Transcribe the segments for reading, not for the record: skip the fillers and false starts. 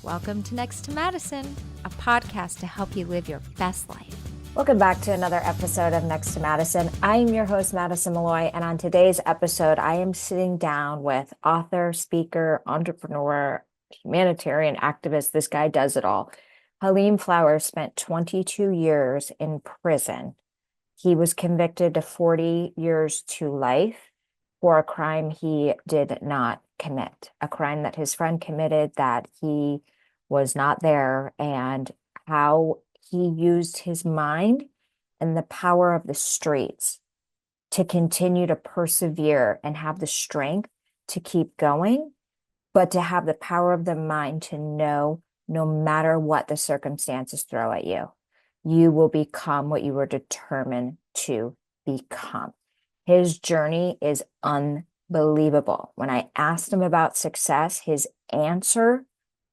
Welcome to Next to Madison, a podcast to help you live your best life. Welcome back to another episode of Next to Madison. I am your host, Madison Malloy, and on today's episode, I am sitting down with author, speaker, entrepreneur, humanitarian activist. This guy does it all. Halim Flowers spent 22 years in prison. He was convicted to 40 years to life for a crime he did not commit, a crime that his friend committed that he was not there, and how he used his mind and the power of the streets to continue to persevere and have the strength to keep going, but to have the power of the mind to know no matter what the circumstances throw at you, you will become what you were determined to become. His journey is unbelievable. When I asked him about success, his answer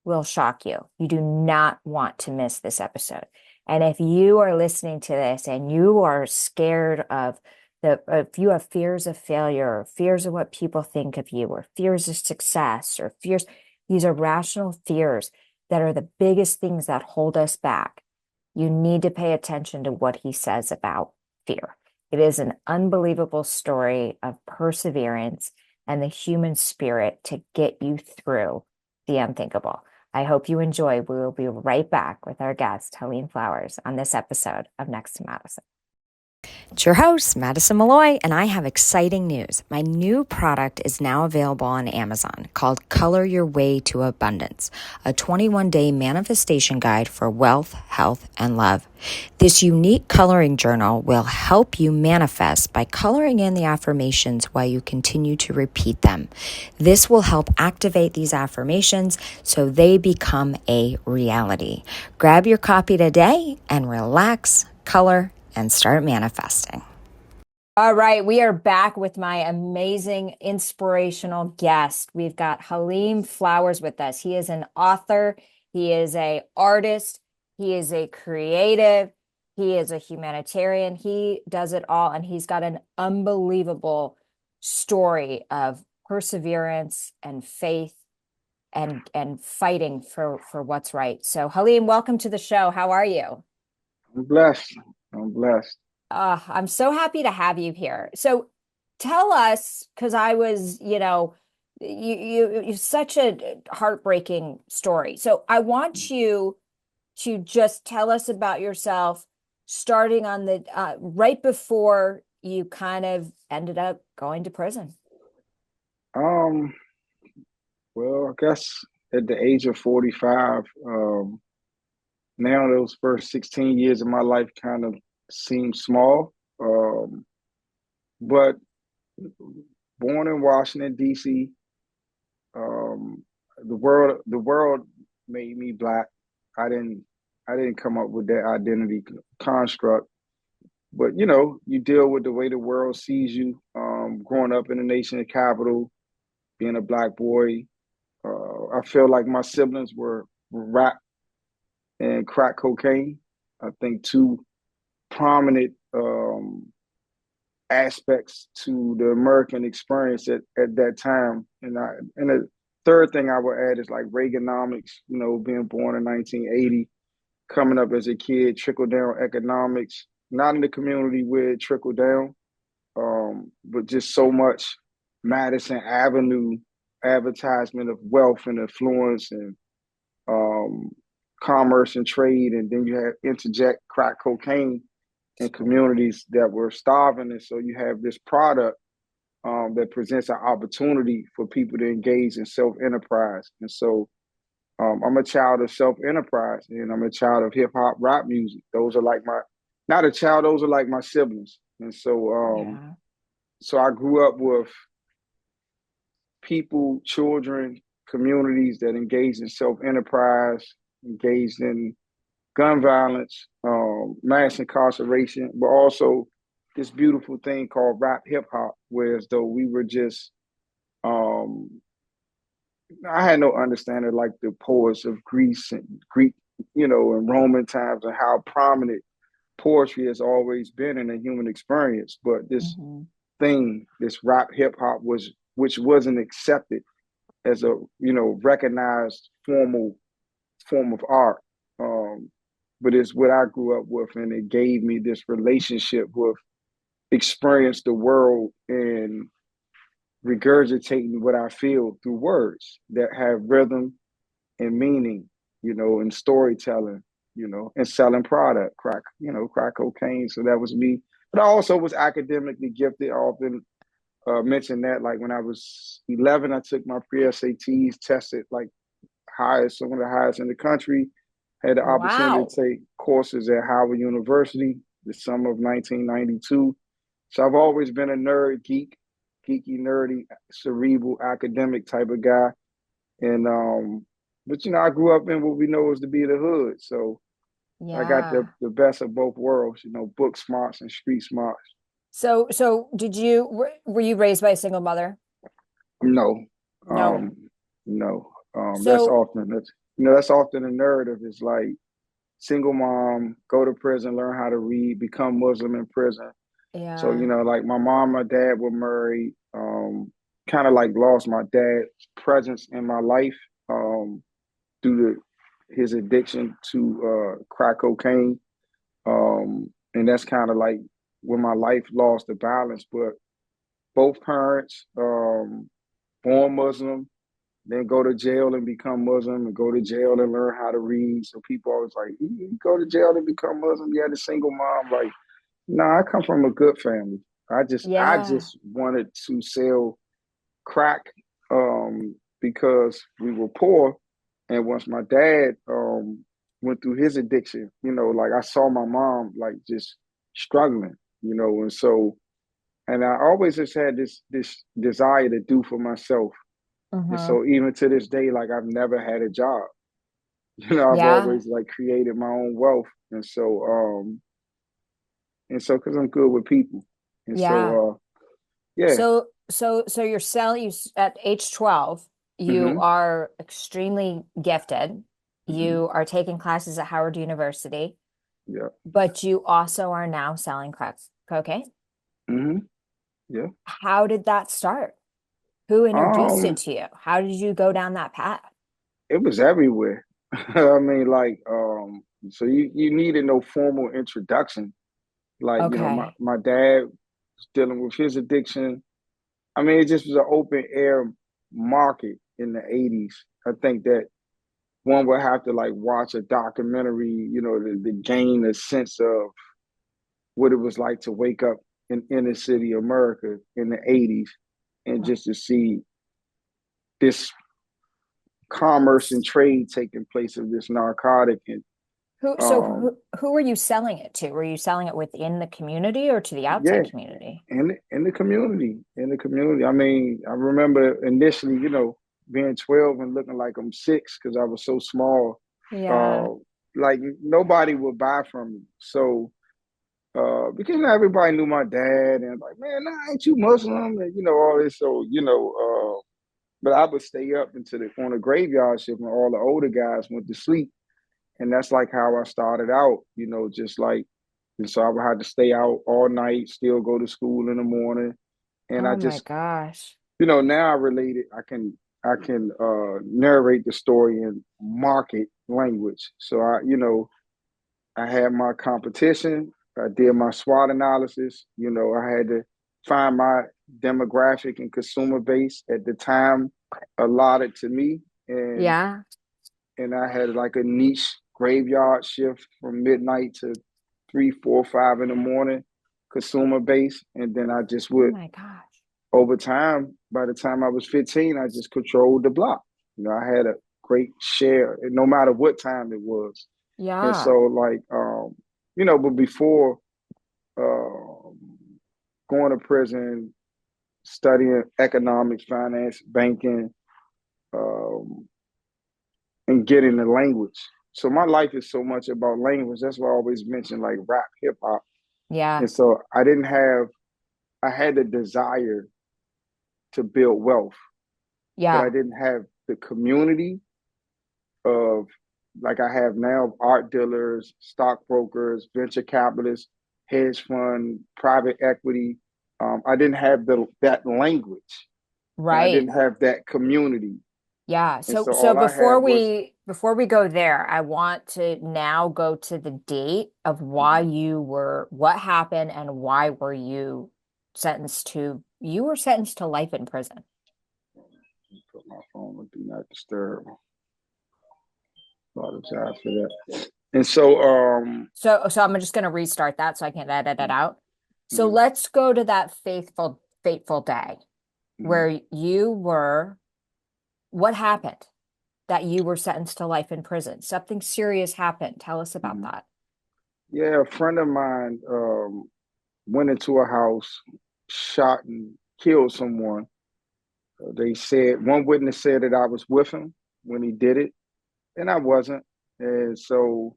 will shock you. You do not want to miss this episode. And if you are listening to this and you are scared of if you have fears of failure, or fears of what people think of you, or fears of success, or fears, these are rational fears that are the biggest things that hold us back. You need to pay attention to what he says about fear. It is an unbelievable story of perseverance and the human spirit to get you through the unthinkable. I hope you enjoy. We will be right back with our guest, Halim Flowers, on this episode of Next to Madison. It's your host, Madison Malloy, and I have exciting news. My new product is now available on Amazon called Color Your Way to Abundance, a 21-day manifestation guide for wealth, health, and love. This unique coloring journal will help you manifest by coloring in the affirmations while you continue to repeat them. This will help activate these affirmations so they become a reality. Grab your copy today and relax, color, and start manifesting. All right, we are back with my amazing, inspirational guest. We've got Halim Flowers with us. He is an author, he is an artist, he is a creative, he is a humanitarian. He does it all, and he's got an unbelievable story of perseverance and faith and fighting for what's right. So Halim, welcome to the show. How are you? I'm blessed. I'm so happy to have you here. So tell us, because I was, you such a heartbreaking story. So I want you to just tell us about yourself, starting on the right before you kind of ended up going to prison. Well, I guess at the age of 45, now those first 16 years of my life kind of seem small, but born in Washington, D.C., the world made me Black. I didn't come up with that identity construct, but you deal with the way the world sees you. Growing up in the nation's capital, being a Black boy, I feel like my siblings were rap and crack cocaine. I think two prominent aspects to the American experience at that time. And the third thing I would add is like Reaganomics, being born in 1980, coming up as a kid, trickle down economics, not in the community where it trickled down, but just so much Madison Avenue advertisement of wealth and affluence and commerce and trade. And then you had interject crack cocaine in communities that were starving. And so you have this product that presents an opportunity for people to engage in self-enterprise. And so I'm a child of self-enterprise, and I'm a child of hip hop rap music. Those are like not a child, those are like my siblings. And so, so I grew up with people, children, communities that engaged in self-enterprise, engaged in gun violence, mass incarceration, but also this beautiful thing called rap hip hop, whereas though we were just, I had no understanding like the poets of Greece and Greek, and Roman times, and how prominent poetry has always been in the human experience. But this thing, this rap hip hop which wasn't accepted as a, recognized formal form of art. But it's what I grew up with, and it gave me this relationship with experience the world and regurgitating what I feel through words that have rhythm and meaning, and storytelling, and selling product, crack cocaine. So that was me. But I also was academically gifted. I often mention that, like when I was 11, I took my pre-SATs, tested like highest, some of the highest in the country. Had the opportunity Wow. to take courses at Howard University the summer of 1992. So I've always been a nerd, geeky, nerdy, cerebral, academic type of guy. And but I grew up in what we know as to be the hood. So I got Yeah. the best of both worlds, book smarts and street smarts. So were you raised by a single mother? No, No. no. That's So often that's often a narrative. It's like single mom, go to prison, learn how to read, become Muslim in prison. So, yeah. like my mom, my dad were married, kind of like lost my dad's presence in my life due to his addiction to crack cocaine. And that's kind of like when my life lost the balance. But both parents, born Muslim, then go to jail and become Muslim, and go to jail and learn how to read. So people always like, you go to jail and become Muslim. You had a single mom. Like, no, I come from a good family. I Yeah. just wanted to sell crack because we were poor. And once my dad went through his addiction, like I saw my mom like just struggling, and so and I always just had this desire to do for myself. And Mm-hmm. so even to this day, like I've never had a job. I've Yeah. always like created my own wealth. And so because I'm good with people. And Yeah. so yeah. So you're selling at age 12, you Hmm. are extremely gifted. Hmm. You are taking classes at Howard University, Yeah. but you also are now selling crack cocaine. Hmm. Yeah. How did that start? Who introduced it Um, to you? How did you go down that path? it was everywhere. I mean, like, so you needed no formal introduction. Like, my, Okay. my dad was dealing with his addiction. I mean, it just was an open air market in the 80s. I think that one would have to like watch a documentary, to gain a sense of what it was like to wake up in inner city America in the 80s and just to see this commerce and trade taking place of this narcotic. And Who, so um who were you selling it to? Were you selling it within the community or to the yeah, outside community? in the community. I mean, I remember initially, being 12 and looking like I'm 6 because I was so small. Yeah. uh like nobody would buy from me. So because everybody knew my dad and like, man, nah, ain't you Muslim? And all this. So but I would stay up until on a graveyard shift when all the older guys went to sleep. And that's like how I started out, just like, and so I would have to stay out all night, still go to school in the morning. And I Oh my just, gosh. now I relate it. I can narrate the story in market language. So I had my competition. I did my SWOT analysis. I had to find my demographic and consumer base at the time allotted to me. And Yeah. and I had like a niche graveyard shift from midnight to 3, 4, 5 in the morning, consumer base. And then I just Oh would, my gosh. over time, by the time I was 15, I just controlled the block. I had a great share, no matter what time it was. And so, Yeah. like, but before going to prison, studying economics, finance, banking, um, and getting the language. So my life is so much about language. That's why I always mention like rap, hip hop. Yeah. And so I had the desire to build wealth, but I Yeah. didn't have the community of like I have now, art dealers, stockbrokers, venture capitalists, hedge fund, private equity. I didn't have that language, and I Right. didn't have that community. Yeah. And So so so all I had was, before we go there, I want to now go to the date of why mhm, you were what happened and why were you were sentenced to life in prison. put my phone on do not disturb. Apologize for that. And so, So I'm just gonna restart that so I can edit it out. So mhm, let's go to that fateful day mhm, where what happened that you were sentenced to life in prison? Something serious happened. Tell us about mhm. that. Yeah, a friend of mine went into a house, shot and killed someone. They said one witness said that I was with him when he did it, and I wasn't. And so,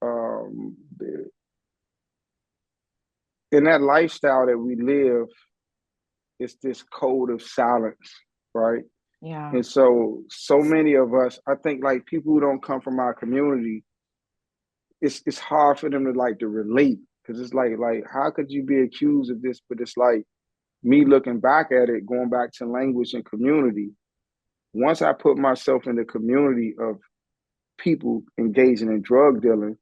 um, in that lifestyle that we live, it's this code of silence, right? Yeah. And so, so many of us, I think, like people who don't come from our community, it's hard for them to like to relate because it's like how could you be accused of this? But it's like me looking back at it, going back to language and community. Once I put myself in the community of people engaging in drug dealing,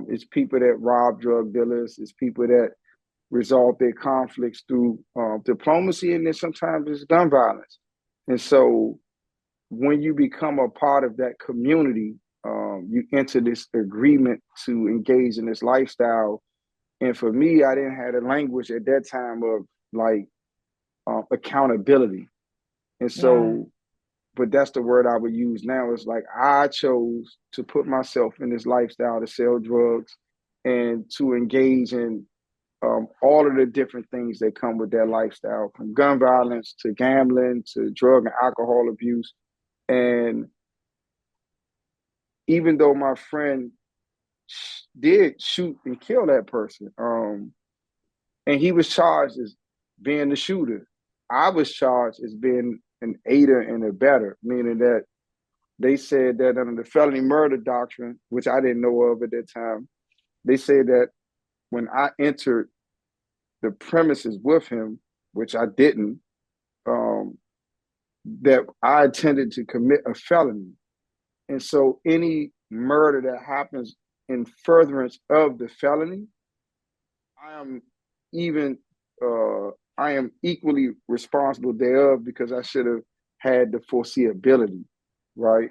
it's people that rob drug dealers, it's people that resolve their conflicts through diplomacy, and then sometimes it's gun violence. And so when you become a part of that community, you enter this agreement to engage in this lifestyle. And for me, I didn't have the language at that time of like accountability. And Yeah. so, but that's the word I would use now. It's like I chose to put myself in this lifestyle to sell drugs and to engage in all of the different things that come with that lifestyle, from gun violence to gambling to drug and alcohol abuse. And even though my friend did shoot and kill that person, and he was charged as being the shooter, I was charged as being an aider and abetter, meaning that they said that under the felony murder doctrine, which I didn't know of at that time, they said that when I entered the premises with him, which I didn't, um, that I intended to commit a felony. And so any murder that happens in furtherance of the felony, I am even I am equally responsible thereof because I should have had the foreseeability, right?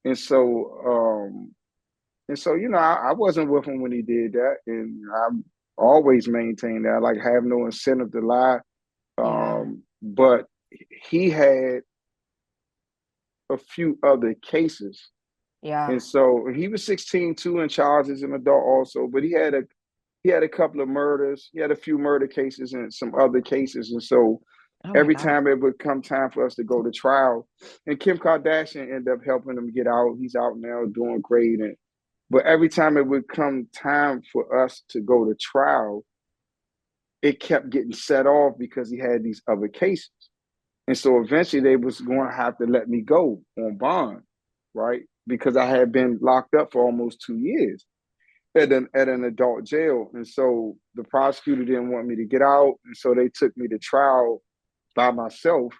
And so I wasn't with him when he did that, and I always maintained that. I like have no incentive to lie. Yeah. But he had a few other cases. Yeah. And so he was 16 too and charged as an adult also, but he had a couple of murders. He had a few murder cases and some other cases. And so Oh my every God. time it would come time for us to go to trial, and Kim Kardashian ended up helping him get out. He's out now doing great. But every time it would come time for us to go to trial, it kept getting set off because he had these other cases. And so eventually they was going to have to let me go on bond, right? Because I had been locked up for almost 2 years at an adult jail. And so the prosecutor didn't want me to get out. And so they took me to trial by myself.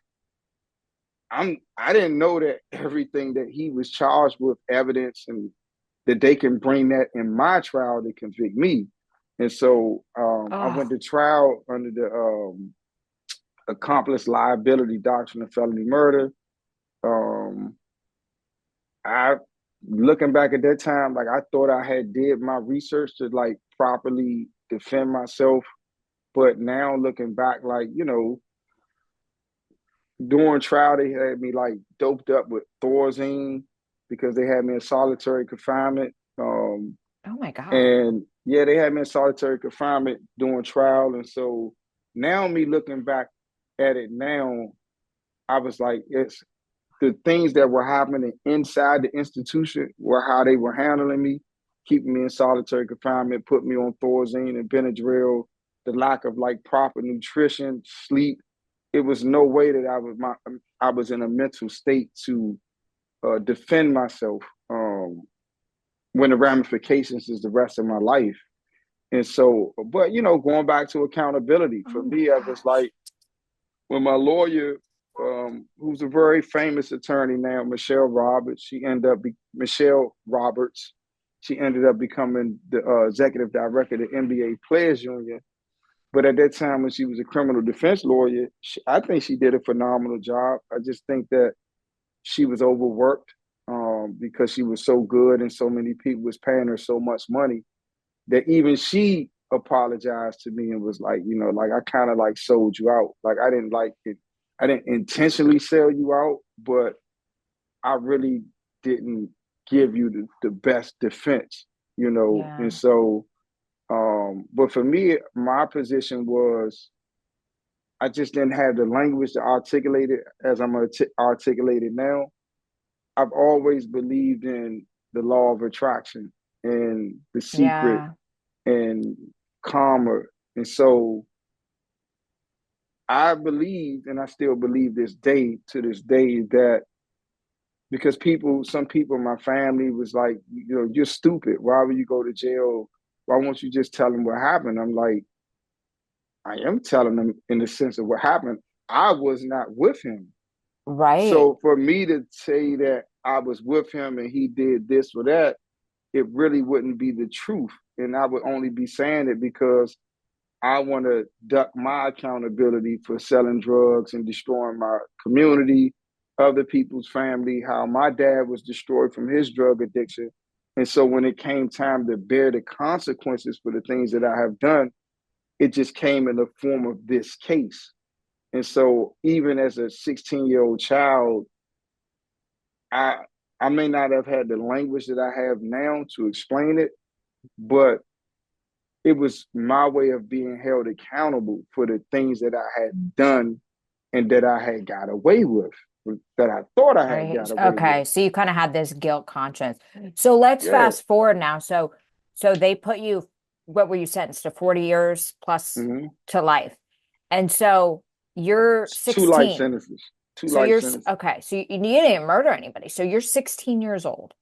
I didn't know that everything that he was charged with evidence and that they can bring that in my trial to convict me. And so I went Oh, to trial under the accomplice liability doctrine of felony murder. Um, I looking back at that time, like I thought I had did my research to like properly defend myself, but now looking back, like during trial they had me like doped up with Thorazine because they had me in solitary confinement. oh my God. And yeah, they had me in solitary confinement during trial, and so now me looking back at it now, I was like, it's the things that were happening inside the institution were how they were handling me, keeping me in solitary confinement, putting me on Thorazine and Benadryl, the lack of like proper nutrition, sleep. It was no way that I was in a mental state to defend myself when the ramifications is the rest of my life. And so, but going back to accountability, for Oh my me, I was gosh. like, when my lawyer who's a very famous attorney now, Michelle Roberts. She ended up becoming the executive director of the NBA Players Union. But at that time, when she was a criminal defense lawyer, I think she did a phenomenal job. I just think that she was overworked because she was so good and so many people was paying her so much money that even she apologized to me and was like, like I kind of like sold you out. Like I didn't like it. I didn't intentionally sell you out, but I really didn't give you the best defense, Yeah. And so, but for me, my position was I just didn't have the language to articulate it as I'm going to articulate it now. I've always believed in the law of attraction and the secret Yeah. and karma. And so I believed, and I still believe to this day, that because some people in my family was like, you're stupid. Why would you go to jail? Why won't you just tell them what happened? I'm like, I am telling them in the sense of what happened. I was not with him. Right. So for me to say that I was with him and he did this or that, it really wouldn't be the truth. And I would only be saying it because I want to duck my accountability for selling drugs and destroying my community, other people's family, how my dad was destroyed from his drug addiction. And so when it came time to bear the consequences for the things that I have done, it just came in the form of this case. And so even as a 16-year-old child, I I may not have had the language that I have now to explain it, but it was my way of being held accountable for the things that I had done and that I had got away with, that I thought I had Right. got away with. Okay. So you kind of had this guilt conscience. So let's Yeah. fast forward now. So they put you, what were you sentenced to? 40 years plus Mm-hmm. to life. And so you're Two life 16. sentences. Two So life sentences. okay. So you didn't murder anybody. So you're 16 years old.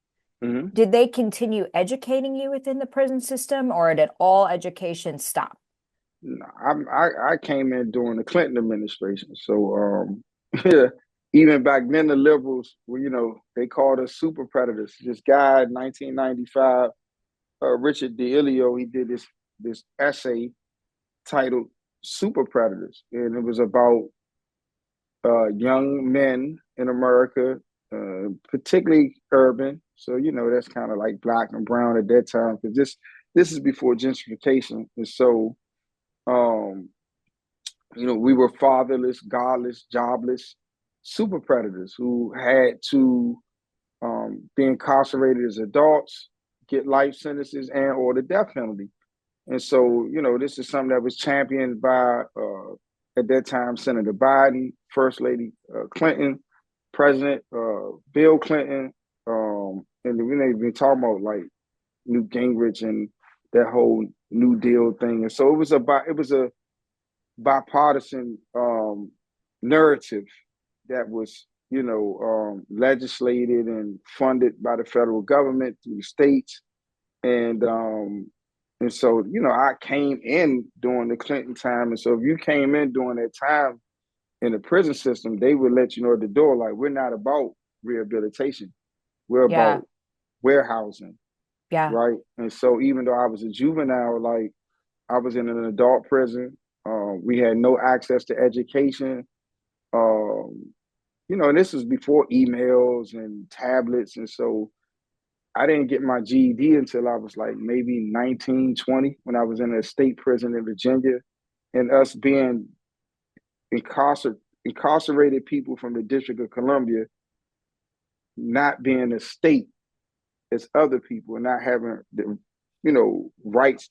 Mm-hmm. Did they continue educating you within the prison system, or did all education stop? No, I came in during the Clinton administration, so yeah, even back then the liberals were, they called us super predators. This guy in 1995, Richard DeIlio, he did this essay titled "Super Predators," and it was about young men in America, particularly urban. So that's kind of like black and brown at that time because this is before gentrification, and so um, we were fatherless, godless, jobless, super predators who had to be incarcerated as adults, get life sentences, and or the death penalty. And so, this is something that was championed by, at that time, Senator Biden, First Lady Clinton, President Bill Clinton, and we ain't been talking about like Newt Gingrich and that whole New Deal thing. And so it was a bipartisan narrative that was, legislated and funded by the federal government through the states. And so, I came in during the Clinton time. And so if you came in during that time in the prison system, they would let you know at the door, like, we're not about rehabilitation. We're Yeah. about warehousing, Yeah. right? And so even though I was a juvenile, like I was in an adult prison, we had no access to education. Um, and this was before emails and tablets. And so I didn't get my GED until I was like maybe 19, 20, when I was in a state prison in Virginia. And us being incarcerated people from the District of Columbia, not being a state as other people and not having the, rights,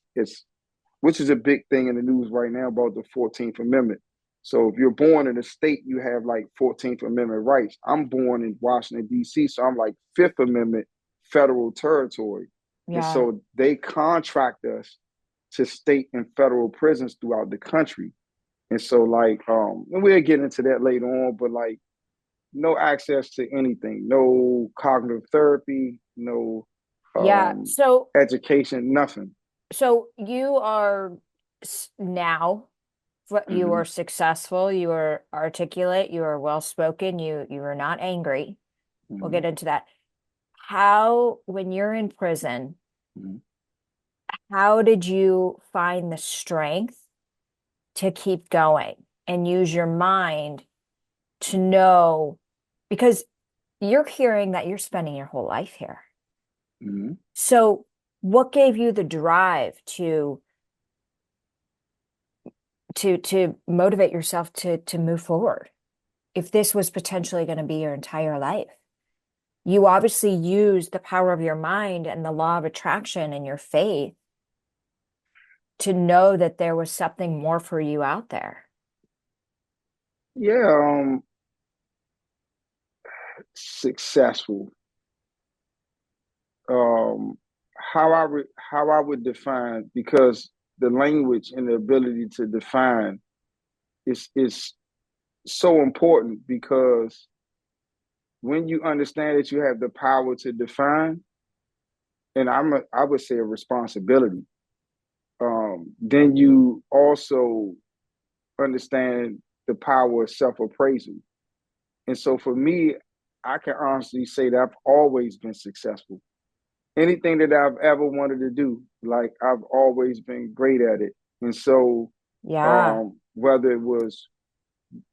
which is a big thing in the news right now about the 14th Amendment. So if you're born in a state, you have like 14th Amendment rights. I'm born in Washington, D.C., so I'm like Fifth Amendment federal territory. And Yeah. so they contract us to state and federal prisons throughout the country. And so like, and we'll get into that later on, but like no access to anything, no cognitive therapy, no Yeah. education, nothing. So you are now You were successful, you were articulate, you were well spoken, you were not angry. We'll get into that. How, when you're in prison, how did you find the strength to keep going and use your mind to know, because you're hearing that you're spending your whole life here. So what gave you the drive to motivate yourself to move forward if this was potentially going to be your entire life? You obviously used the power of your mind and the law of attraction and your faith to know that there was something more for you out there. Yeah, successful. How I would define, because the language and the ability to define is so important, because when you understand that you have the power to define, and I would say a responsibility, then you also understand the power of self-appraisal. And so for me, I can honestly say that I've always been successful. Anything that I've ever wanted to do, like, I've always been great at it. And so whether it was,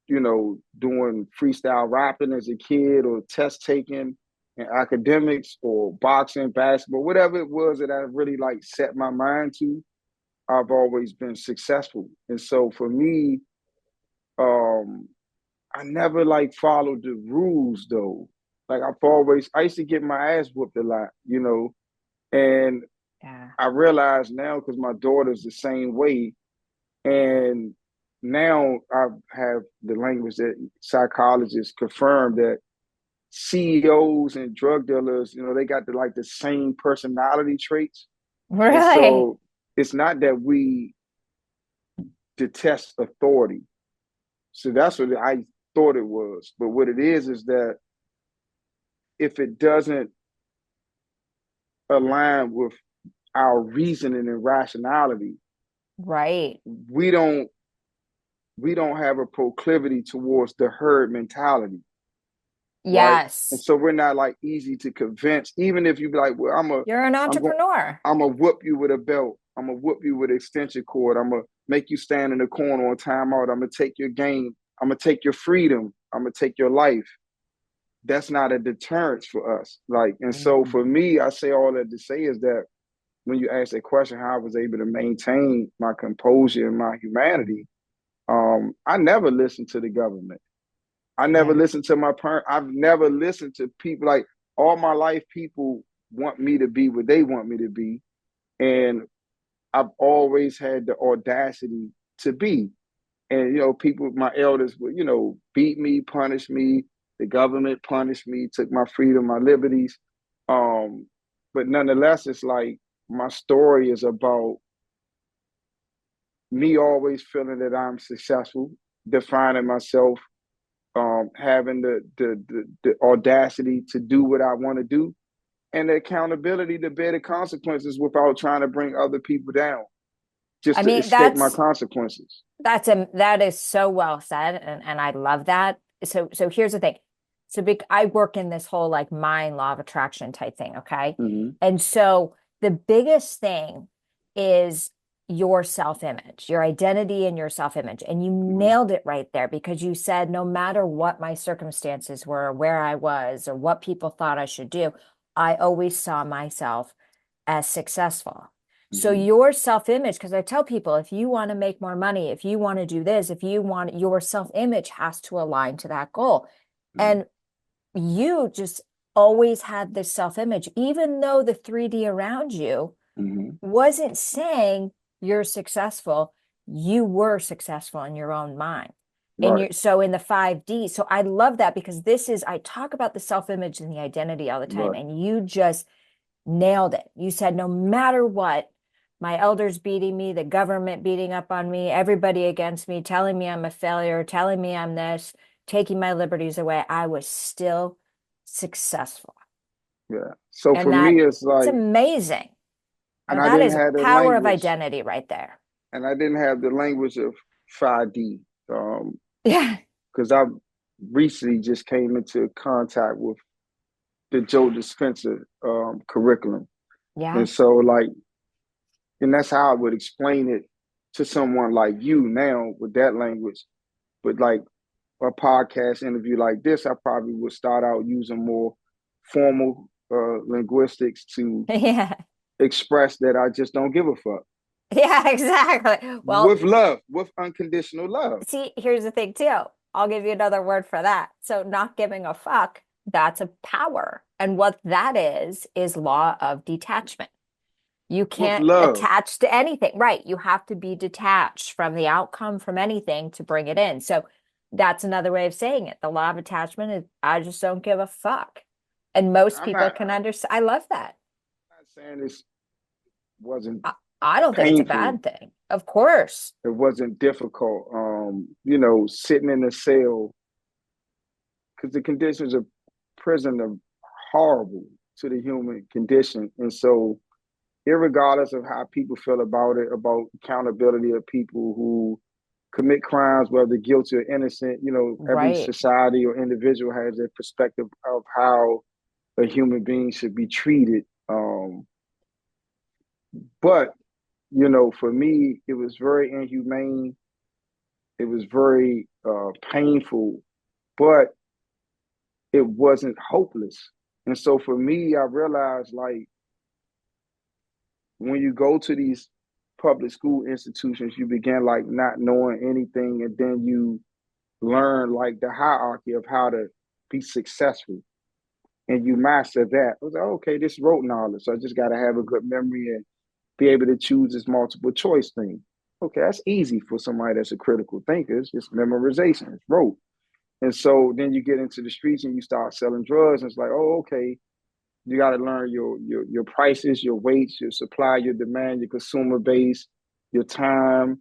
doing freestyle rapping as a kid, or test taking in academics, or boxing, basketball, whatever it was that I really like set my mind to, I've always been successful. And so for me, I never like followed the rules though. Like, I used to get my ass whooped a lot, and I realize now, because my daughter's the same way, and now I have the language that psychologists confirm that CEOs and drug dealers, they got the same personality traits. Really? And so it's not that we detest authority. So that's what I thought it was. But what it is that if it doesn't align with our reasoning and rationality, right, we don't have a proclivity towards the herd mentality. Yes. Right? And so we're not like easy to convince, even if you be like, well, you're an entrepreneur. I'm gonna whoop you with a belt. I'm gonna whoop you with an extension cord. I'm gonna make you stand in the corner on timeout. I'm gonna take your game. I'm gonna take your freedom. I'm gonna take your life. That's not a deterrence for us. And so for me, I say all that to say is that when you ask that question, how I was able to maintain my composure and my humanity, I never listened to the government. I never listened to my parents. I've never listened to people. Like, all my life, people want me to be what they want me to be. And I've always had the audacity to be. And, people, my elders would, beat me, punish me. The government punished me, took my freedom, my liberties. But nonetheless, it's like, my story is about me always feeling that I'm successful, defining myself, having the audacity to do what I want to do, and the accountability to bear the consequences without trying to bring other people down, just to escape my consequences. That is so well said, and I love that. So here's the thing. So I work in this whole like mind law of attraction type thing, okay? And so the biggest thing is your self-image, your identity and your self-image. And you nailed it right there, because you said, no matter what my circumstances were, where I was, or what people thought I should do, I always saw myself as successful. So your self-image, because I tell people, if you want to make more money, if you want to do this, if you want, your self-image has to align to that goal. And you just always had this self-image, even though the 3D around you wasn't saying you're successful, you were successful in your own mind. And so in the 5D. So I love that, because I talk about the self-image and the identity all the time, and you just nailed it. You said, no matter what, my elders beating me, the government beating up on me, everybody against me, telling me I'm a failure, telling me I'm this, taking my liberties away, I was still successful. Yeah. So for me, it's like, it's amazing. And that is power of identity right there. And I didn't have the language of 5D. Yeah. Because I recently just came into contact with the Joe Dispenza curriculum. Yeah. And so like, and that's how I would explain it to someone like you now with that language. But like a podcast interview like this, I probably would start out using more formal linguistics to Yeah. express that I just don't give a fuck. Yeah, exactly. Well, With love, with unconditional love. see, here's the thing too. I'll give you another word for that. So not giving a fuck, that's a power. And what that is law of detachment. You With can't love. attach to anything, right? You have to be detached from the outcome from anything to bring it in. So that's another way of saying it. The law of attachment is I just don't give a fuck. And most I'm people not can understand. I love that. saying this wasn't I don't think it's a painful. bad thing. Of course. It wasn't difficult. Sitting in a cell because the conditions of prison are horrible to the human condition. And so, irregardless of how people feel about it, about accountability of people who commit crimes, whether guilty or innocent, every Right. society or individual has a perspective of how a human being should be treated. But for me, it was very inhumane. It was very painful, but it wasn't hopeless. And so for me, I realized like when you go to these public school institutions, you begin like not knowing anything, and then you learn like the hierarchy of how to be successful, and you master that. I was like, okay, this is rote knowledge, so I just got to have a good memory and be able to choose this multiple choice thing. Okay, that's easy for somebody that's a critical thinker. It's just memorization. It's rote. And so then you get into the streets and you start selling drugs, and it's like, oh, okay, you got to learn your prices, your weights, your supply, your demand, your consumer base, your time.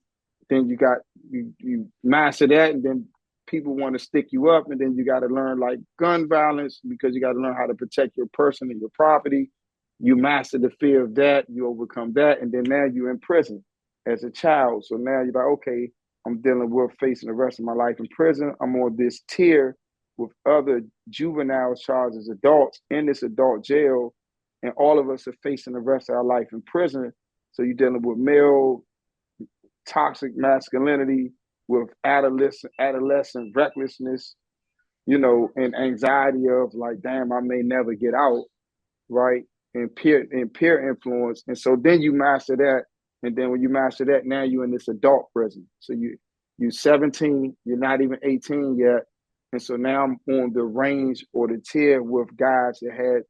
Then you master that, and then people want to stick you up, and then you got to learn like gun violence because you got to learn how to protect your person and your property. You master the fear of that, you overcome that, and then now you're in prison as a child. So now you're like, okay, I'm dealing with facing the rest of my life in prison. I'm on this tier with other juvenile charged as adults in this adult jail, and all of us are facing the rest of our life in prison. So you're dealing with male toxic masculinity, with adolescent recklessness, and anxiety of like, damn, I may never get out, right? And peer influence. And so then you master that. And then when you master that, now you're in this adult prison. So you're 17, you're not even 18 yet. And so now I'm on the range or the tier with guys that had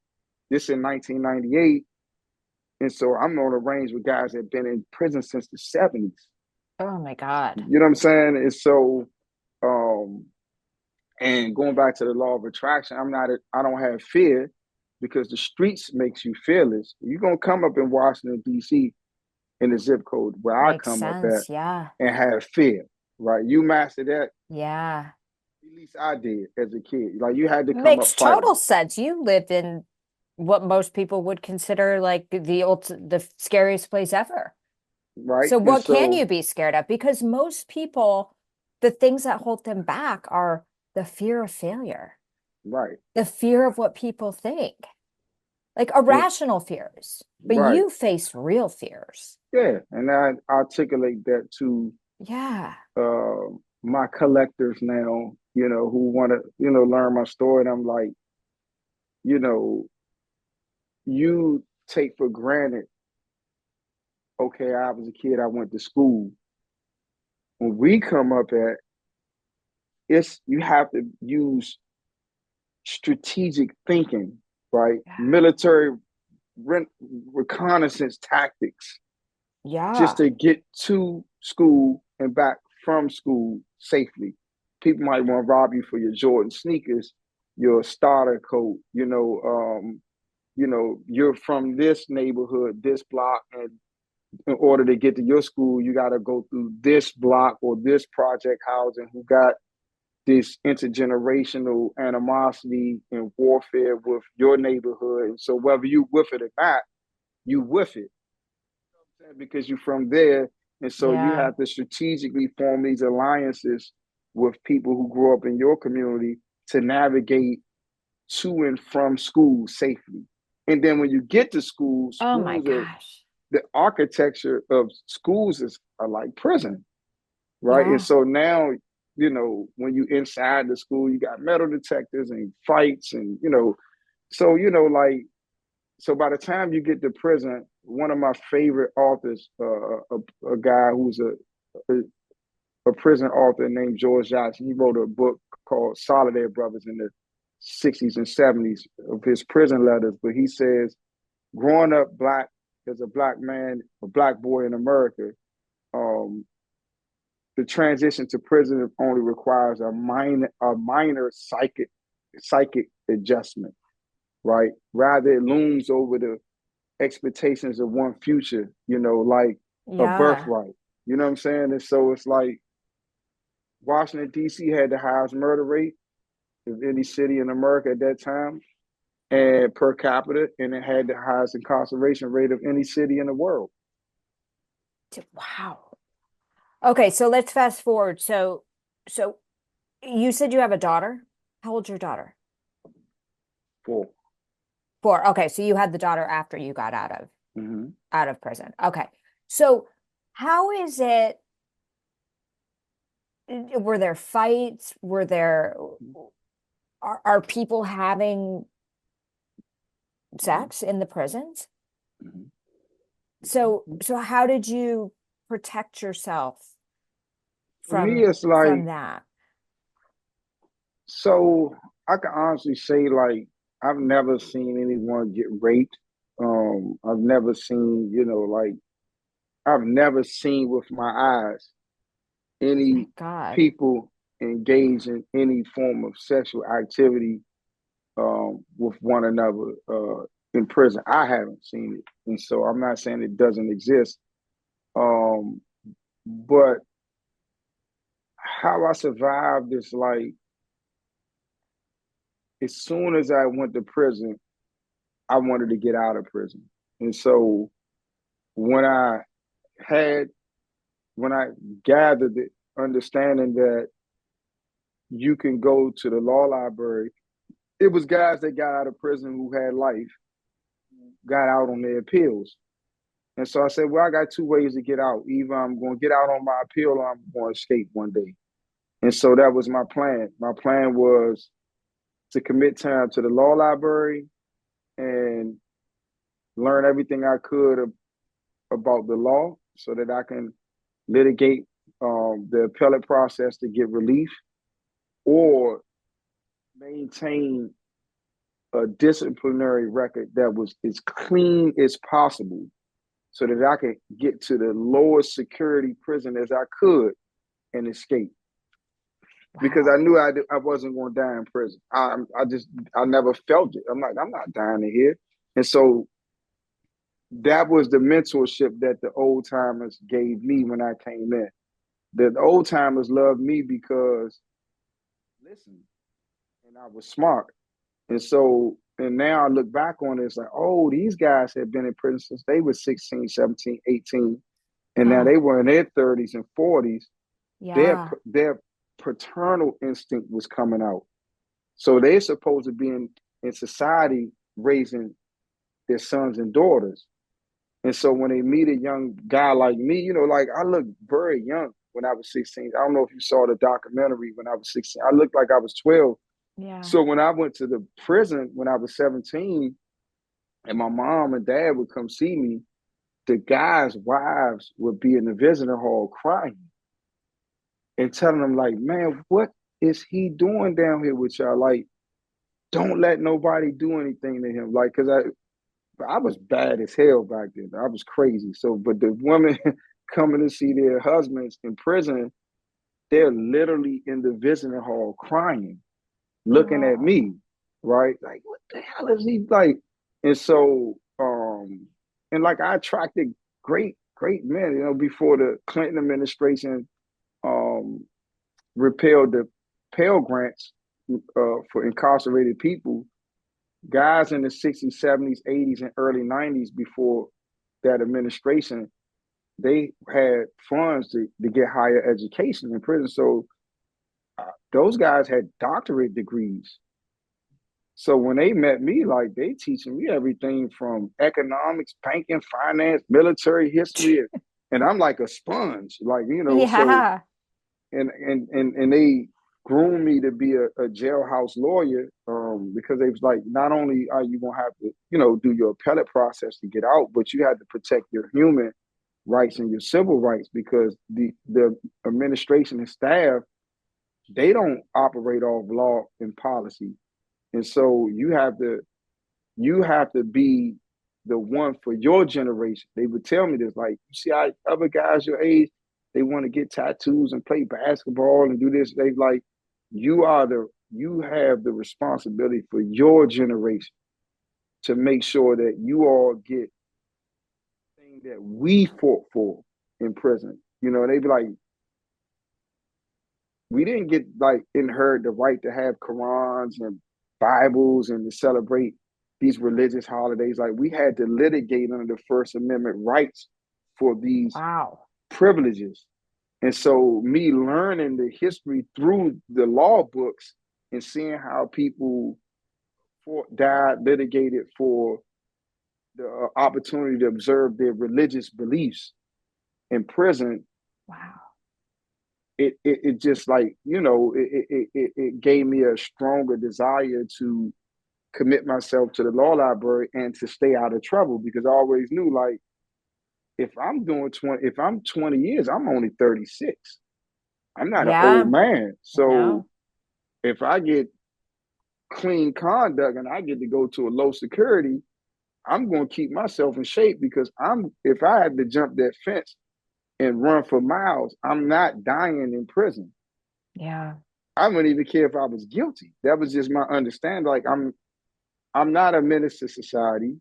this in 1998. And so I'm on a range with guys that have been in prison since the 70s. Oh my God. You know what I'm saying? And so, and going back to the law of attraction, I don't have fear because the streets makes you fearless. You're going to come up in Washington, D.C. in the zip code where I Makes come up at sense. Yeah. and have fear, right? You master that. Yeah. At least I did as a kid. Like you had to come up Makes total fighting, sense. You live in what most people would consider like the scariest place ever. right? So And what can so, you be scared of? Because most people, the things that hold them back are the fear of failure, right, the fear of what people think, like and, irrational fears. But right, you face real fears. yeah. And I articulate that to Yeah. uh, my collectors now, who want to, learn my story. And I'm like, you know, you take for granted, okay, I was a kid, I went to school. When we come up at, you have to use strategic thinking, right? Military reconnaissance tactics just Yeah. to get to school and back from school safely. People might want to rob you for your Jordan sneakers, your starter coat, you're from this neighborhood, this block, and in order to get to your school, you got to go through this block or this project housing who got this intergenerational animosity and warfare with your neighborhood. And so whether you with it or not, you with it because you're from there And so you Yeah. have to strategically form these alliances with people who grew up in your community to navigate to and from school safely. And then when you get to school, Oh my schools are gosh. the architecture of schools are like prison, right? And Yeah. so now, when you inside the school, you got metal detectors and fights and, so, so by the time you get to prison, one of my favorite authors, a guy who's a prison author named George Jackson, he wrote a book called Solidaire Brothers in the 60s and 70s of his prison letters. But he says, growing up black as a black man, a black boy in America, the transition to prison only requires a minor psychic adjustment, right? Rather, it looms over the expectations of one future, like a Yeah. birthright. You know what I'm saying? And so it's like Washington, D.C. had the highest murder rate of any city in America at that time, and per capita, and it had the highest incarceration rate of any city in the world. Wow. Okay, so let's fast forward. So you said you have a daughter. How old's your daughter? Four. 4. Okay, so you had the daughter after you got Mm-hmm. out of prison. Okay. So how is it? Were there fights? Are people having sex in the prisons? Mm-hmm. So how did you protect yourself For me, from it's like, that? so I can honestly say, like, I've never seen anyone get raped. I've never seen, like, I've never seen with my eyes any Thank God. people engage in any form of sexual activity with one another in prison. I haven't seen it, and so I'm not saying it doesn't exist. Um, but how I survived is like, as soon as I went to prison, I wanted to get out of prison, and so when I had when I gathered the understanding that you can go to the law library, it was guys that got out of prison who had life, got out on their appeals. And so I said, well, I got two ways to get out. Either I'm going to get out on my appeal or I'm going to escape one day. And so that was my plan. My plan was to commit time to the law library and learn everything I could about the law so that I can litigate the appellate process to get relief, or maintain a disciplinary record that was as clean as possible so that I could get to the lowest security prison as I could and escape. Wow. Because I knew I wasn't going to die in prison. I never felt it. I'm like, I'm not dying in here. And so that was the mentorship that the old timers gave me when I came in. The old timers loved me because, listen, and I was smart. And so, and now I look back on it, it's like, oh, these guys had been in prison since they were 16, 17, 18. And now Oh, they were in their 30s and 40s. yeah. Their paternal instinct was coming out. So they're supposed to be in society raising their sons and daughters. And so when they meet a young guy like me, like I looked very young when I was 16. I don't know if you saw the documentary when I was 16. I looked like I was 12. Yeah. So when I went to the prison when I was 17, and my mom and dad would come see me, the guys' wives would be in the visitor hall crying and telling them, like, man, what is he doing down here with y'all? Like, don't let nobody do anything to him. Like, because I was bad as hell back then. I was crazy. So, but the women coming to see their husbands in prison, they're literally in the visitor hall crying, looking at Oh, me, right? Like, what the hell is he like? And so, and like I attracted great men, before the Clinton administration repealed the Pell Grants for incarcerated people. Guys in the 60s, 70s, 80s, and early 90s before that administration, they had funds to get higher education in prison. So those guys had doctorate degrees. So when they met me, like they teaching me everything from economics, banking, finance, military history, and I'm like a sponge, like So Yeah. and they groomed me to be a jailhouse lawyer, because they was like, not only are you gonna have to do your appellate process to get out, but you had to protect your human rights and your civil rights, because the administration and staff, they don't operate off law and policy. And so you have to be the one for your generation. They would tell me this, like, you see how other guys your age, they want to get tattoos and play basketball and do this. They like, you have the responsibility for your generation to make sure that you all get the thing that we fought for in prison. They'd be like, we didn't get like inherit the right to have Qurans and Bibles and to celebrate these religious holidays. Like, we had to litigate under the First Amendment rights for these Wow. privileges. And so me learning the history through the law books and seeing how people fought, died, litigated for the opportunity to observe their religious beliefs in prison. Wow. It just like, it gave me a stronger desire to commit myself to the law library and to stay out of trouble, because I always knew, like, if I'm 20 years, I'm only 36. I'm not an Yeah. old man. So No. if I get clean conduct and I get to go to a low security, I'm going to keep myself in shape, because if I had to jump that fence and run for miles, I'm not dying in prison. Yeah. I wouldn't even care if I was guilty. That was just my understanding. Like, I'm not a menace to society.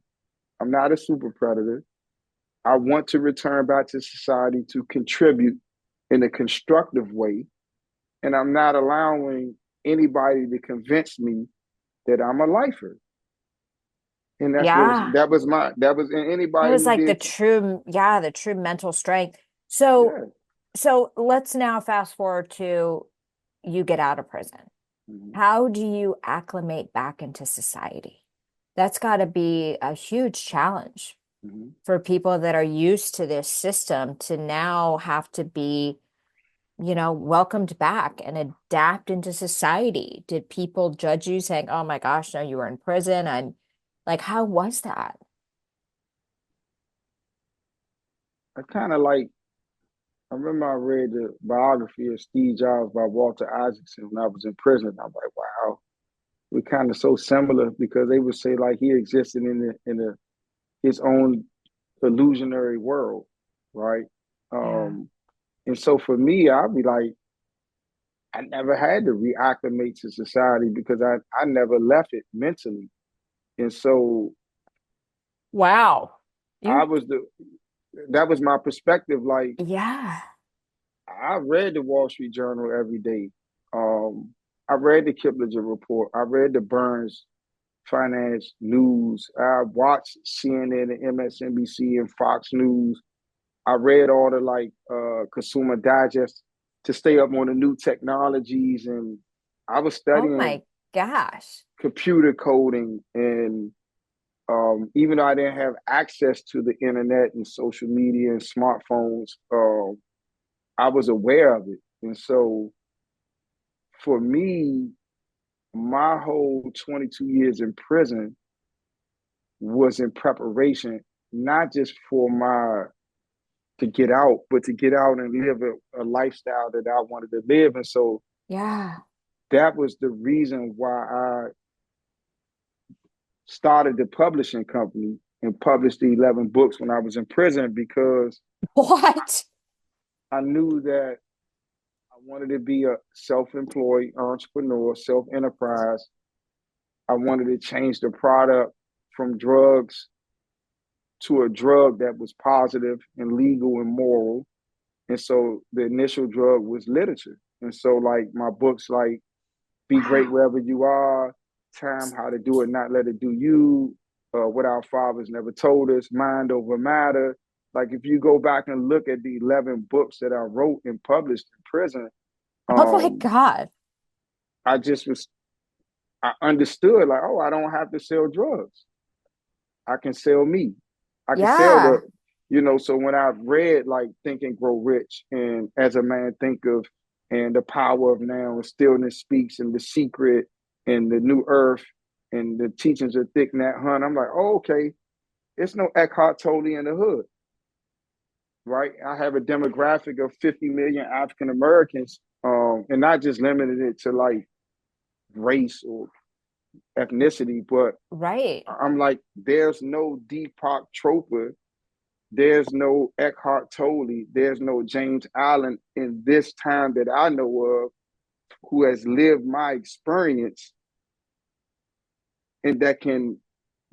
I'm not a super predator. I want to return back to society to contribute in a constructive way. And I'm not allowing anybody to convince me that I'm a lifer. And Yeah. that was and It anybody was who like did. the true mental strength. So, Yeah. so let's now fast forward to you get out of prison. Mhm. How do you acclimate back into society? That's got to be a huge challenge Mhm. for people that are used to this system to now have to be, welcomed back and adapt into society. Did people judge you saying, "Oh my gosh, no, you were in prison"? I'm like, how was that? I kind of like, I remember I read the biography of Steve Jobs by Walter Isaacson when I was in prison. I'm like, wow, we're kind of so similar, because they would say like he existed in his own illusionary world, right? Yeah. And so for me, I'd be like, I never had to reacclimate to society, because I never left it mentally. And so Wow. I You, was the that was my perspective. Like, yeah. I read the Wall Street Journal every day. Um, I read the Kiplinger report. I read the Burns Finance News. I watched CNN and MSNBC and Fox News. I read all the like Consumer Digest to stay up on the new technologies, and I was Oh studying my gosh. computer coding, and even though I didn't have access to the internet and social media and smartphones, I was aware of it. And so for me, my whole 22 years in prison was in preparation, not just for my to get out, but to get out and live a lifestyle that I wanted to live. And so Yeah. that was the reason why I started the publishing company and published the 11 books when I was in prison, because What? I knew that I wanted to be a self-employed entrepreneur, self-enterprise. I wanted to change the product from drugs to a drug that was positive and legal and moral. And so the initial drug was literature. And so like my books like Be Great Wow. Wherever You Are, Time, How to Do It, Not Let It Do You, What Our Fathers Never Told Us, Mind Over Matter. Like if you go back and look at the 11 books that I wrote and published in prison, Oh my God. I just was, I understood like, oh, I don't have to sell drugs. I can sell me. I can sell Yeah. so when I read like Think and Grow Rich and As a Man Thinketh and The Power of Now and Stillness Speaks and The Secret and The New Earth and The Teachings of Thich Nhat Hanh, I'm like, oh, okay, it's no Eckhart Tolle in the hood, right? I have a demographic of 50 million African Americans, and not just limited it to like race or ethnicity, but Right. I'm like, there's no Deepak Chopra, there's no Eckhart Tolle, there's no James Allen in this time that I know of who has lived my experience and that can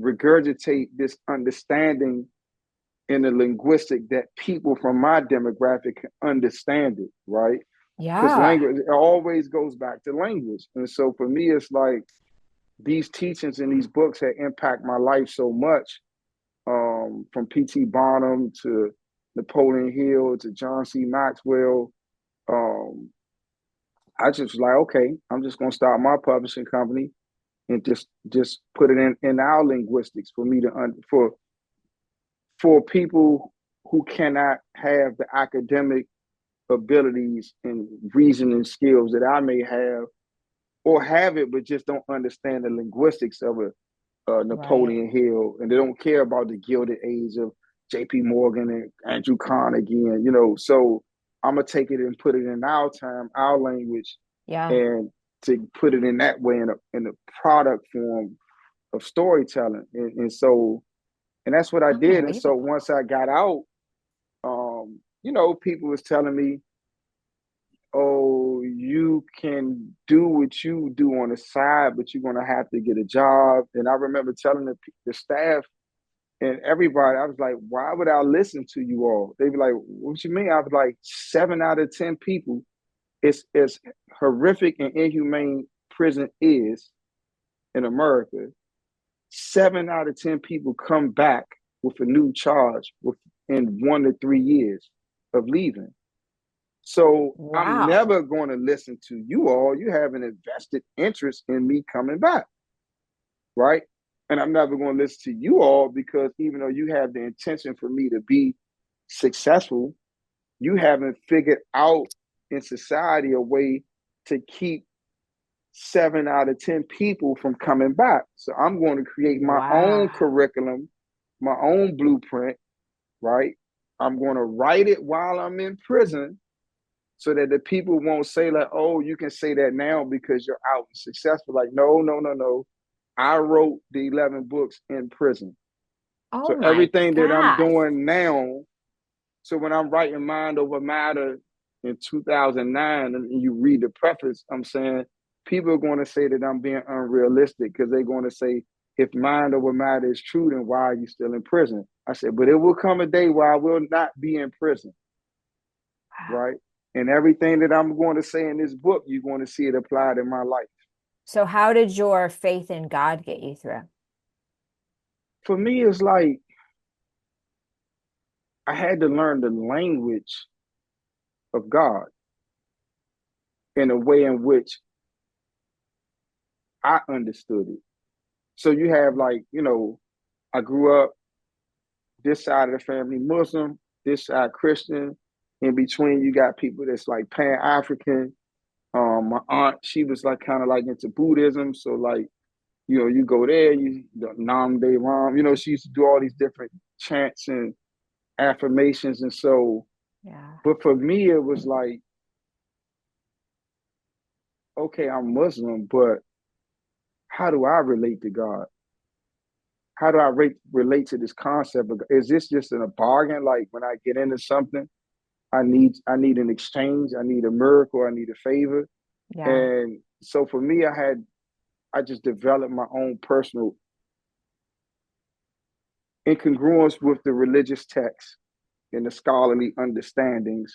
regurgitate this understanding in a linguistic that people from my demographic can understand it, right? Because Yeah. language, it always goes back to language. And so for me, it's like these teachings and these books have impacted my life so much, from P.T. Barnum to Napoleon Hill to John C. Maxwell. I just was like, okay, I'm just gonna start my publishing company and just put it in our linguistics for me to for people who cannot have the academic abilities and reasoning skills that I may have, or have it but just don't understand the linguistics of a Right. Napoleon Hill, and they don't care about the Gilded Age of J.P. Morgan and Andrew Carnegie, and So I'm gonna take it and put it in our time, our language, Yeah. and to put it in that way in a product form of storytelling, and that's what I did. And so Unbelievable. once I got out, people was telling me, oh, you can do what you do on the side, but you're gonna have to get a job. And I remember telling the staff and everybody, I was like, why would I listen to you all? They be like, what you mean? I was like, 7 out of 10 people, it's as horrific and inhumane prison is in America. 7 out of 10 people come back with a new charge in 1 to 3 years of leaving. So I'm Wow. never going to listen to you all. You have an invested interest in me coming back, right? And I'm never going to listen to you all because even though you have the intention for me to be successful, you haven't figured out in society a way to keep 7 out of 10 people from coming back. So I'm going to create my own Wow. curriculum, my own blueprint, right? I'm going to write it while I'm in prison so that the people won't say like, oh, you can say that now because you're out and successful. Like, no, no, no, no. I wrote the 11 books in prison. Oh So my everything that I'm God. doing now, so when I'm writing Mind Over Matter in 2009 and you read the preface, I'm saying people are going to say that I'm being unrealistic because they're going to say, if Mind Over Matter is true, then why are you still in prison? I said, but it will come a day where I will not be in prison, Wow. right? And everything that I'm going to say in this book, you're going to see it applied in my life. So how did your faith in God get you through? For me, it's like I had to learn the language of God in a way in which I understood it. So you have like, I grew up this side of the family Muslim, this side Christian. In between, you got people that's like Pan-African. My aunt, she was like kind of like into Buddhism. So like, you go there, the Nam De Ram, she used to do all these different chants and affirmations. And so, Yeah. but for me, it was like, okay, I'm Muslim, but how do I relate to God? How do I relate to this concept? Is this just in a bargain? Like when I get into something, I need an exchange, I need a miracle, I need a favor. Yeah. And so for me, I just developed my own personal incongruence with the religious text and the scholarly understandings.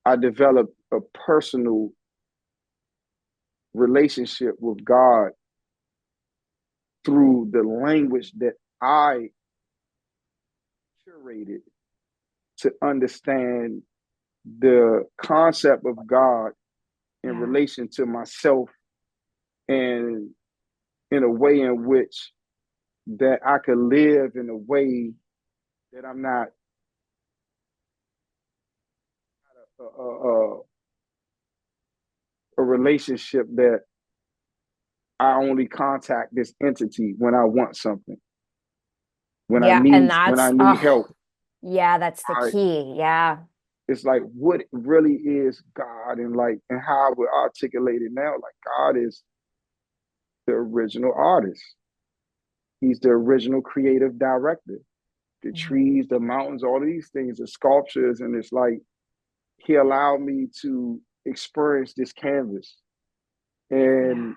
I developed a personal relationship with God through the language that I curated to understand the concept of God in relation to myself, and in a way in which that I could live in a way that I'm not a relationship that I only contact this entity when I want something, when I And need help. Yeah, that's the Right? key. Yeah. It's like what really is God, and how I would articulate it now. Like God is the original artist. He's the original creative director. The trees, the mountains, all of these things are sculptures, and it's like he allowed me to experience this canvas. And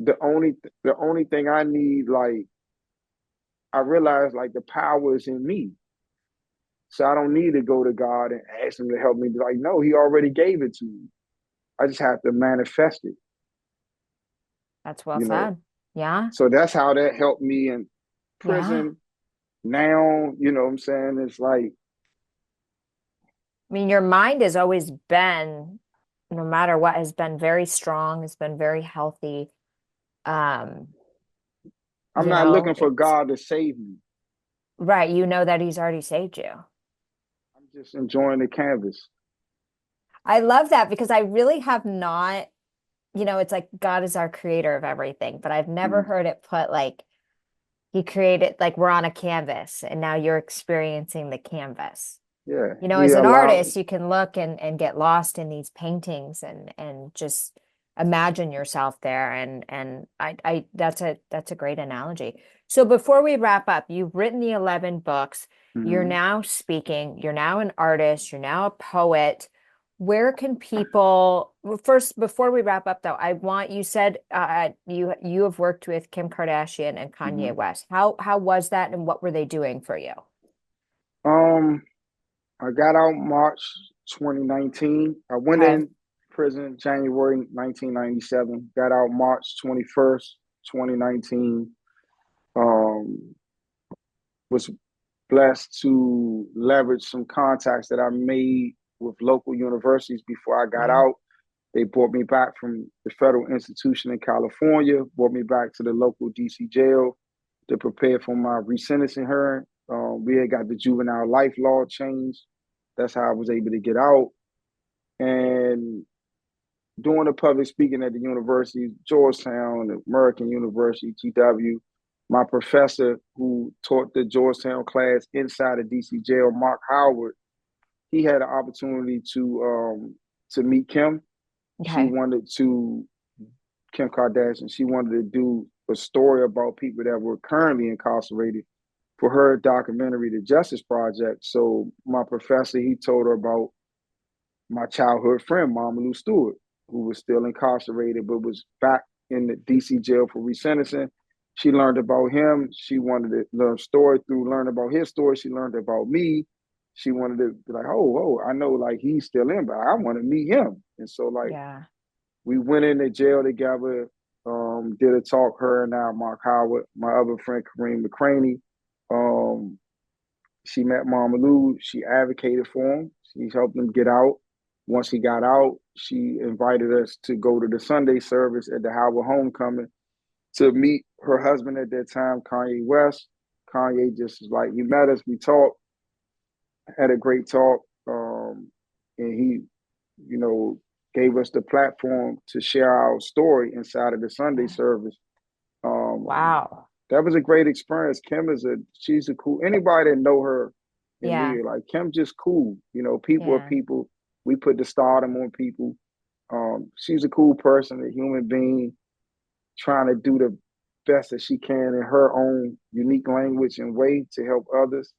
the only thing I need, like, I realize like the power is in me. So I don't need to go to God and ask him to help me. Like, no, he already gave it to me. I just have to manifest it. That's well said. Yeah. So that's how that helped me in Yeah. prison. Now, you know what I'm saying? It's like, I mean, your mind has always been, no matter what, has been very strong, has been very healthy. I'm You not know, looking for God to save me. right. You know that he's already saved you. I'm just enjoying the canvas. I love that because I really have not, it's like God is our creator of everything, but I've never heard it put like he created, like we're on a canvas and now you're experiencing the canvas. Yeah. As an artist, you can look and get lost in these paintings and just imagine yourself there. And I that's a great analogy. So before we wrap up, you've written the 11 books. You're now speaking, you're now an artist, you're now a poet. Where can people, well, first, before we wrap up though, you said you have worked with Kim Kardashian and Kanye West. How was that and what were they doing for you? I got out March 2019. I went in prison January 1997. Got out March 21st, 2019. Was blessed to leverage some contacts that I made with local universities before I got out. They brought me back from the federal institution in California, brought me back to the local DC jail to prepare for my resentencing hearing. We had got the juvenile life law changed. That's how I was able to get out. And doing the public speaking at the universities, Georgetown, American University, GW, my professor who taught the Georgetown class inside of DC jail, Mark Howard, he had an opportunity to meet Kim. Okay. Kim Kardashian, she wanted to do a story about people that were currently incarcerated for her documentary, The Justice Project. So my professor, he told her about my childhood friend, Mama Lou Stewart, who was still incarcerated, but was back in the DC jail for resentencing. She learned about him. She wanted to learn story through learn about his story. She learned about me. She wanted to be like, oh, I know like he's still in, but I want to meet him. And so like we went into jail together, did a talk, her and I, Mark Howard, my other friend Kareem McCraney. She met Mama Lou. She advocated for him. She helped him get out. Once he got out, she invited us to go to the Sunday service at the Howard Homecoming to meet her husband at that time, Kanye West. Kanye just was like, he met us, we talked, had a great talk, and he, gave us the platform to share our story inside of the Sunday service. Wow. That was a great experience. Kim she's a cool, anybody that know her in media, like Kim just cool. People are people. We put the stardom on people. She's a cool person, a human being, trying to do the best that she can in her own unique language and way to help others.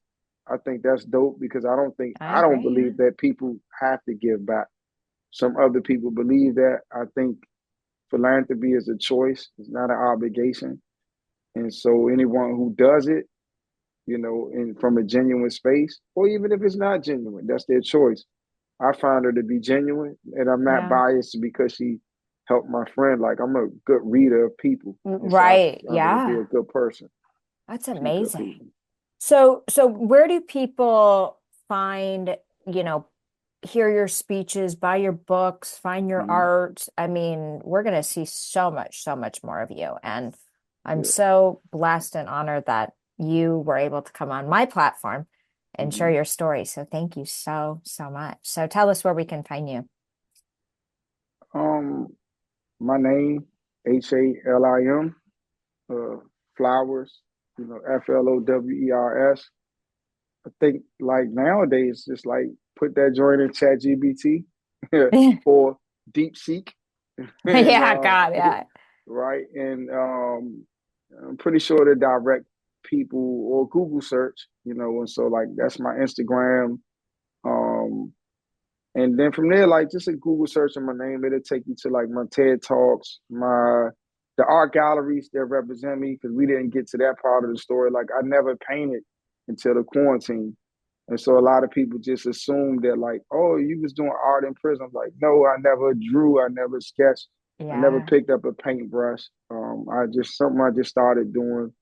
I think that's dope because I don't believe that people have to give back. Some other people believe that. I think philanthropy is a choice. It's not an obligation. And so anyone who does it, from a genuine space, or even if it's not genuine, that's their choice. I find her to be genuine, and I'm not biased because she helped my friend. Like, I'm a good reader of people. Right. So I be a good person. That's amazing. So where do people find, hear your speeches, buy your books, find your art? I mean, we're going to see so much more of you. And I'm so blessed and honored that you were able to come on my platform and share your story. So thank you so much. So tell us where we can find you. My name, Halim, Flowers, Flowers. I think like nowadays, just like put that joint in ChatGPT or DeepSeek. Yeah, God, yeah. Right. And I'm pretty sure to direct people or Google search, and so like that's my Instagram. And then from there, like just a Google search of my name, it'll take you to like my TED Talks, the art galleries that represent me, because we didn't get to that part of the story. Like I never painted until the quarantine. And so a lot of people just assume that like, oh, you was doing art in prison. I'm like, no, I never drew, I never sketched, I never picked up a paintbrush. I just started doing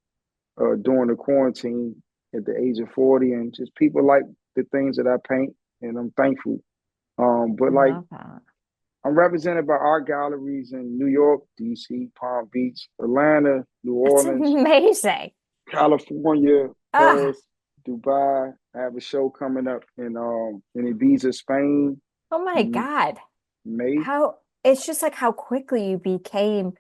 during the quarantine at the age of 40, and just people like the things that I paint, and I'm thankful. But like I'm represented by art galleries in New York, DC, Palm Beach, Atlanta, New Orleans, amazing. California, Paris, Dubai. I have a show coming up in Ibiza, Spain. Oh my God. May. It's just like how quickly you became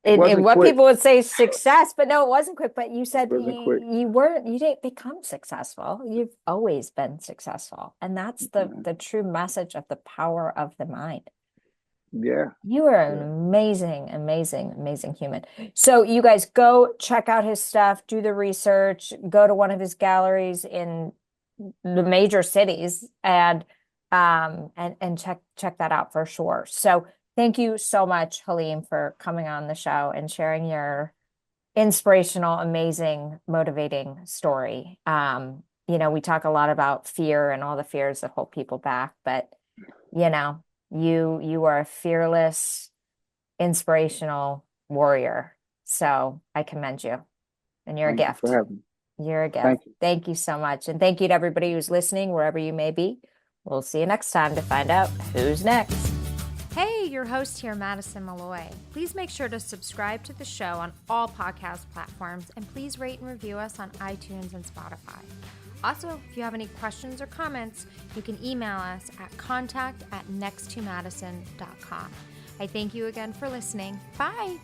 and what quick. People would say success, but no, it wasn't quick. But you said you didn't become successful. You've always been successful. And that's the true message of the power of the mind. Yeah. You are an amazing human. So you guys go check out his stuff, do the research, go to one of his galleries in the major cities and check that out for sure. So thank you so much, Halim, for coming on the show and sharing your inspirational, amazing, motivating story. We talk a lot about fear and all the fears that hold people back, but you are a fearless, inspirational warrior. So I commend you, and you're a gift. You for having me. You're a gift. Thank you so much. And thank you to everybody who's listening, wherever you may be. We'll see you next time to find out who's next. Hey, your host here, Madison Malloy. Please make sure to subscribe to the show on all podcast platforms, and please rate and review us on iTunes and Spotify. Also, if you have any questions or comments, you can email us at contact@nexttomadison.com. I thank you again for listening. Bye.